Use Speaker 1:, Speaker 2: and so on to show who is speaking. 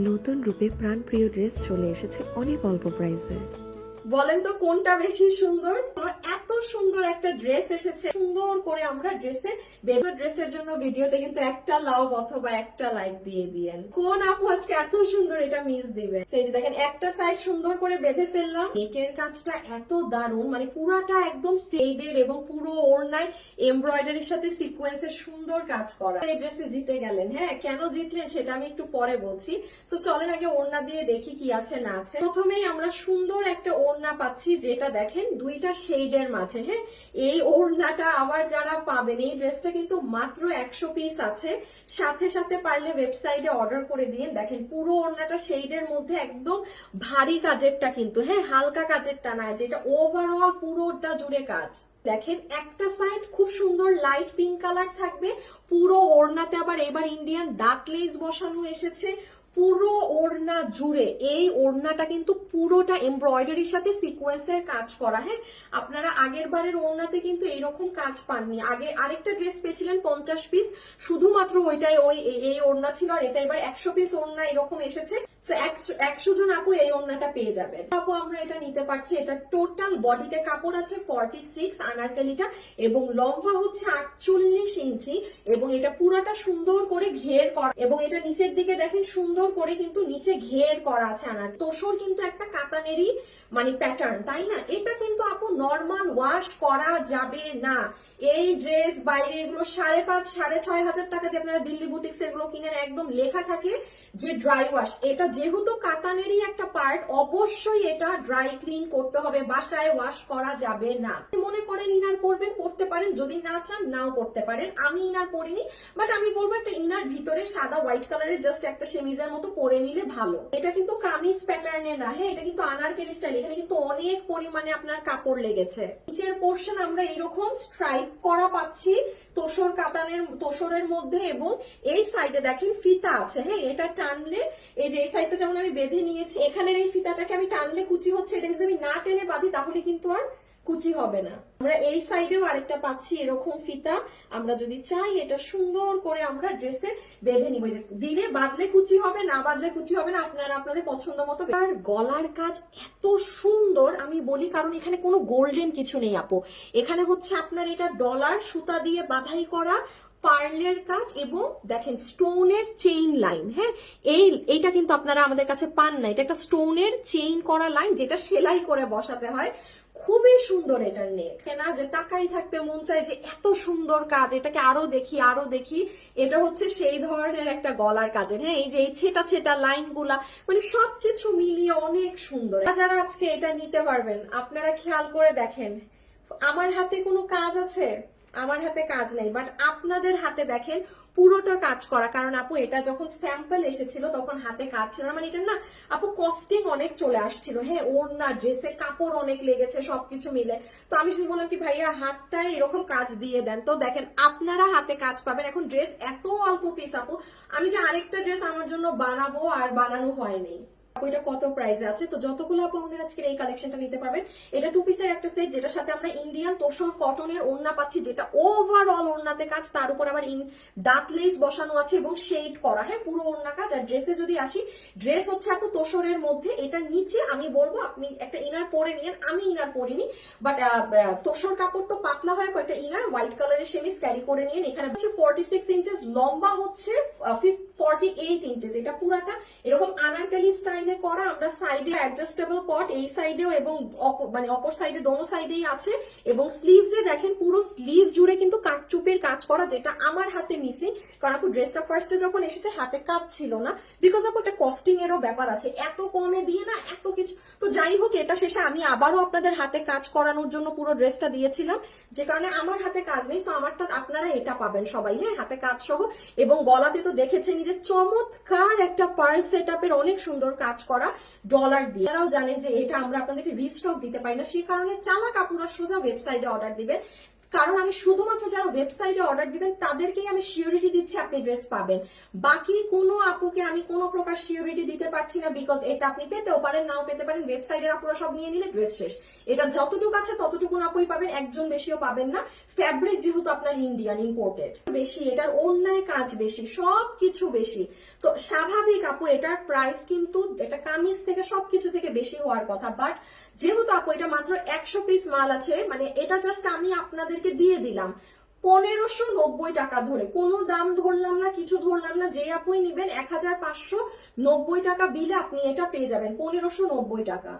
Speaker 1: নতুন রূপে প্রাণপ্রিয় ড্রেস চলে এসেছে অনেক অল্প প্রাইসে।
Speaker 2: বলেন তো কোনটা বেশি সুন্দর? এত সুন্দর একটা ড্রেস এসেছে, সুন্দর করে আমরা ড্রেসের জন্য ভিডিওতে কিন্তু একটা লাভ অথবা একটা লাইক দিয়ে দিয়েন। কোন আপু আজকে এত সুন্দর এটা মিস দিবে? সেই যে দেখেন একটা সাইড সুন্দর করে বেঁধে ফেললাম। নেকের কাজটা এত দারুণ, মানে পুরাটা একদম সেডেড এবং পুরো ওড়নায় এমব্রয়ডারির সাথে সিকোয়েন্সের সুন্দর কাজ করা। এই ড্রেসে জিতে গেলেন। হ্যাঁ, কেন জিতলেন সেটা আমি একটু পরে বলছি। তো চলেন আগে ওড়না দিয়ে দেখি কি আছে না আছে। প্রথমেই আমরা সুন্দর একটা ওড়না পাচ্ছি, যেটা দেখেন দুইটা শেডের মাঝে। হ্যাঁ, এই ওড়নাটা আবার যারা পাবেন, এই ড্রেসটা কিন্তু মাত্র 100 পিস আছে। সাথে সাথে পারলে ওয়েবসাইটে অর্ডার করে দিয়ে দেখেন পুরো ওড়নাটা শেডের মধ্যে একদম ভারী কাজেরটা কিন্তু, হ্যাঁ হালকা কাজেরটা না, যেটা ওভারঅল পুরোটা জুড়ে কাজ। দেখেন একটা সাইড খুব সুন্দর লাইট পিঙ্ক কালার থাকবে, পুরো ওড়নাতে আবার এবার ইন্ডিয়ান ডাক লেস বসানো এসেছে পুরো ওড়না জুড়ে। এই ওড়নাটা কিন্তু পুরোটা এমব্রয়ডারির সাথে সিকোয়েন্সের কাজ করা। হ্যাঁ, আপনারা আগের বারের ওড়নাতে কিন্তু এইরকম কাজ পাননি। আগে আরেকটা ড্রেস পেয়েছিলেন 50 পিস, শুধুমাত্র ওইটাই এই ওড়না ছিল, আর এটা এবার 100 পিস ওড়না এরকম এসেছে। 100 জন আপু এই ওড়নাটা পেয়ে যাবে। আপু আমরা এটা নিতে পারছি। এটা টোটাল বডিতে কাপড় আছে 46 আনারকলিটা, এবং লম্বা হচ্ছে 48 ইঞ্চি, এবং এটা পুরাটা সুন্দর করে ঘের করা, এবং এটা নিচের দিকে দেখেন সুন্দর করে কিন্তু নিচে ঘের করা আছে। আনার তোসর কিন্তু একটা কাতানেরই মানে প্যাটার্ন, তাই না? এটা কিন্তু আপু নর্মাল ওয়াশ করা যাবে না। এই ড্রেস বাইরে এগুলো 5,500 6,500 টাকা দিয়ে আপনারা দিল্লি বুটিক্স এগুলো কিনেন, একদম লেখা থাকে যে ড্রাই ওয়াশ। এটা যেহেতু কাতানেরই একটা পার্ট, অবশ্যই এটা ড্রাই ক্লিন করতে হবে, বাসায় ওয়াশ করা যাবে না। মনে করেন ইনার পরবেন, পরতে পারেন, যদি না চান নাও করতে পারেন। আমি ইনার পরিনি, বাট আমি বলবো একটা ইনার ভিতরে সাদা হোয়াইট কালারের জাস্ট একটা সেমিজের মতো পরে নিলে ভালো। এটা কিন্তু কামিজ প্যাটার্নে না, হ্যাঁ এটা কিন্তু আনারকলি স্টাইল। এখানে কিন্তু অনেক পরিমাণে আপনার কাপড় লেগেছে। নিচের পোর্শন আমরা এরকম স্ট্রাইপ করা পাচ্ছি তোসরের মধ্যে, এবং এই সাইডে দেখেন ফিতা আছে। হ্যাঁ, এটা টানলে এই যে এই সাইডটা যেমন আমি বেঁধে নিয়েছি, এখানের এই ফিতাটাকে আমি টানলে কুচি হচ্ছে, এটা যদি আমি না টেনে বাঁধি তাহলে কিন্তু আর কুচি হবে না। আমরা এই সাইডেও আরেকটা পাচ্ছি এরকম ফিতা, আমরা যদি চাই এটা সুন্দর করে আমরা ড্রেসে বেঁধে নিব। যে দিলে বাঁধলে কুচি হবে, না বাঁধলে কুচি হবে না, আপনারা আপনাদের পছন্দ মতো। আর গলার কাজ এত সুন্দর আমি বলি, কারণ এখানে কোনো গোল্ডেন কিছু নেই আপু। এখানে হচ্ছে আপনার এটা ডলার সুতা দিয়ে বাঁধাই করা পার্লের কাজ, এবং দেখেন স্টোনের চেইন লাইন। হ্যাঁ, এইটা কিন্তু আপনারা আমাদের কাছে পান না। এটা একটা স্টোনের চেইন করা লাইন, যেটা সেলাই করে বসাতে হয়। খুবই সুন্দর এটার নেক, না যে তাকাই থাকতে মন চায় যে এত সুন্দর কাজ, এটাকে আরো দেখি আরো দেখি। এটা হচ্ছে সেই ধরনের একটা গলার কাজের। হ্যাঁ, এই যে এই ছেটা ছেটা লাইন গুলা, মানে সবকিছু মিলিয়ে অনেক সুন্দর। যারা আজকে এটা নিতে পারবেন, আপনারা খেয়াল করে দেখেন আমার হাতে কোনো কাজ আছে? আমার হাতে কাজ নেই, বাট আপনাদের হাতে দেখেন পুরোটা কাজ করা। কারণ আপু এটা যখন স্যাম্পল এসেছিল তখন হাতে কাজ ছিল না, মানে এটা না আপু কস্টিং অনেক চলে আসছিল। হ্যাঁ, ওর না ড্রেসে কাপড় অনেক লেগেছে সবকিছু মিলে। তো আমি শুধু বললাম কি ভাইয়া হাতটায় এরকম কাজ দিয়ে দেন। তো দেখেন আপনারা হাতে কাজ পাবেন। এখন ড্রেস এত অল্প পিস আপু, আমি যে আরেকটা ড্রেস আমার জন্য বানাবো আর বানানো হয়নি। এটা কত প্রাইসে আছে? তো যতগুলো আপু আমাদের আজকে এই কালেকশনটা নিতে পারবেন। এটা 2 পিসের একটা সেট, যেটার সাথে আমরা ইন্ডিয়ান তোসর কটনের ওড়না পাচ্ছি, যেটা ওভারঅল ওড়নাতে কাজ, তার উপর আবার ডাক লেস বসানো আছে এবং শেড করা। হ্যাঁ, পুরো ওড়না কাজ। আর ড্রেসে যদি আসি, ড্রেস হচ্ছে আপু তোসরের মধ্যে। এটা নিচে আমি বলবো আপনি একটা ইনার পরে নিন, আমি ইনার পরিনি, বাট তোসর কাপড় তো পাতলা হয়, কয়েকটা ইনার হোয়াইট কালারের সেমিস ক্যারি করে নিন। এখানে হচ্ছে 46 ইঞ্চেস, লম্বা হচ্ছে 48 ইঞ্চেস। এটা পুরাটা এরকম আনারকলি স্টাইল করা। আমরা সাইডে অ্যাডজাস্টেবল কট এই সাইডেও এবং মানে অপর সাইডে দোনো সাইডেই আছে, এবং স্লিভসে দেখেন পুরো স্লিভস জুড়ে কিন্তু কাটচুপের কাজ করা, যেটা আমার হাতে মিসিং। কারণ আপু ড্রেসটা ফার্স্টে যখন এসেছে হাতে কাজ ছিল না, বিকজ আপু একটা কস্টিং এরও ব্যাপার আছে, এত কমে দিয়ে না এত কিছু। তো যাই হোক, এটা শেষে আমি আবারও আপনাদের হাতে কাজ করানোর জন্য পুরো ড্রেসটা দিয়েছিলাম, যে কারণে আমার হাতে কাজ নেই। সো আমারটা আপনারা এটা পাবেন সবাই। হ্যাঁ, হাতে কাজ সহ, এবং গলাতে তো দেখেছেন যে চমৎকার একটা পার্ল সেটআপের অনেক সুন্দর কাজ করা ডলার দিয়ে। তারাও জানেন যে এটা আমরা আপনাদেরকে রিস্টক দিতে পারি না, সেই কারণে চালা কাপুরা সোজা ওয়েবসাইটে অর্ডার দিবেন। কারণ আমি শুধুমাত্র যারা ওয়েবসাইটে অর্ডার দিবেন তাদেরকেই আমি সিওরিটি দিচ্ছি আপনি ড্রেস পাবেন। বাকি কোনো আপুকে আমি কোনো প্রকার সিওরিটি দিতে পারছি না, বিকজ এটা আপনি পেতেও পারেন নাও পেতে পারেন, ওয়েবসাইটের আপুরা সব নিয়ে নিলে ড্রেস শেষ। এটা যতটুকু আছে ততটুকু আপুই পাবেন, একজন বেশিও পাবেন না। ফ্যাব্রিক যেহেতু আপনার ইন্ডিয়ান ইম্পোর্টেড বেশি, এটার অন্যায় কাজ বেশি, সবকিছু বেশি, তো স্বাভাবিক আপু এটার প্রাইস কিন্তু এটা কামিজ থেকে সবকিছু থেকে বেশি হওয়ার কথা। বাট যেহেতু আপু এটা মাত্র 100 পিস মাল আছে, মানে এটা জাস্ট আমি আপনাদেরকে দিয়ে দিলাম 1590 টাকা ধরে, কোনো দাম ধরলাম না, কিছু ধরলাম না, যে আপুই নিবেন 1590 টাকা বিলে আপনি এটা পেয়ে যাবেন 1590 টাকা।